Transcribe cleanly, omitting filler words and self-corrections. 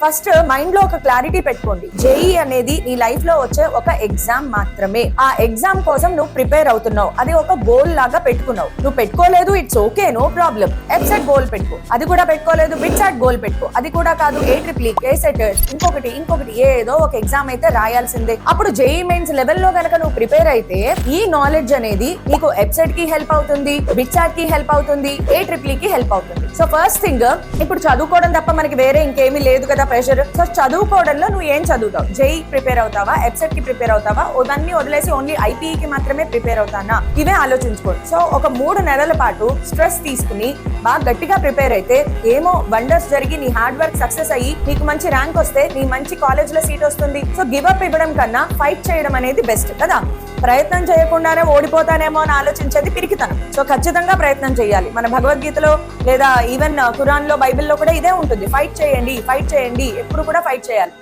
First mind లో ఒక clarity పెట్టుకోండి. జేఈ అనేది నీ లైఫ్ లో వచ్చే ఒక ఎగ్జామ్ మాత్రమే. ఆ ఎగ్జామ్ కోసం నువ్వు ప్రిపేర్ అవుతున్నావు, అది ఒక గోల్ లాగా పెట్టుకున్నావు. నువ్వు పెట్టుకోలేదు, ఇట్స్ ఓకే, నో ప్రాబ్లం. ఎఫ్సెట్ గోల్ పెట్టుకో, అది కూడా పెట్టుకోలేదు, బిట్సాట్ గోల్ పెట్టుకో, అది కూడా కాదు, AEEE, KSET, ఇంకొకటి ఏదో ఒక ఎగ్జామ్ అయితే రాయాల్సిందే. అప్పుడు జేఈ మెయిన్స్ లెవెల్లో గనక నువ్వు ప్రిపేర్ అయితే ఈ నాలెడ్జ్ అనేది నీకు ఎఫ్సెట్ కి హెల్ప్ అవుతుంది, బిట్సాట్ కి హెల్ప్ అవుతుంది, AEEE కి హెల్ప్ అవుతుంది. సో ఫస్ట్ థింగ్, ఇప్పుడు చదువుకోవడం తప్ప మనకి వేరే ఇంకేమీ లేదు కదా ప్రెషర్. సో చదువుకోవడంలో నువ్వు ఏం చదువుతావు? జేఈ ప్రిపేర్ అవుతావా, ఎఫ్సెట్ కి ప్రిపేర్ అవుతావా, ఇవన్నీ వదిలేసి ఓన్లీ IPE కి మాత్రమే ప్రిపేర్ అవుతానా? ఇవే ఆలోచించుకోండి. సో ఒక 3 నెలల పాటు స్ట్రెస్ తీసుకుని బాగా గట్టిగా ప్రిపేర్ అయితే ఏమో వండర్స్ జరిగి నీ హార్డ్ వర్క్ సక్సెస్ అయ్యి నీకు మంచి ర్యాంక్ వస్తే నీ మంచి కాలేజ్ లో సీట్ వస్తుంది. సో గివ్ అప్ ఇవ్వడం కన్నా ఫైట్ చేయడం అనేది బెస్ట్ కదా. ప్రయత్నం చేయకుండానే ఓడిపోతానేమో అని ఆలోచించేది పిరికితనం. సో ఖచ్చితంగా ప్రయత్నం చేయాలి. మన భగవద్గీతలో లేదా ఈవెన్ ఖురాన్ లో, బైబిల్లో కూడా ఇదే ఉంటుంది. ఫైట్ చేయండి, ఎప్పుడు కూడా ఫైట్ చేయాలి.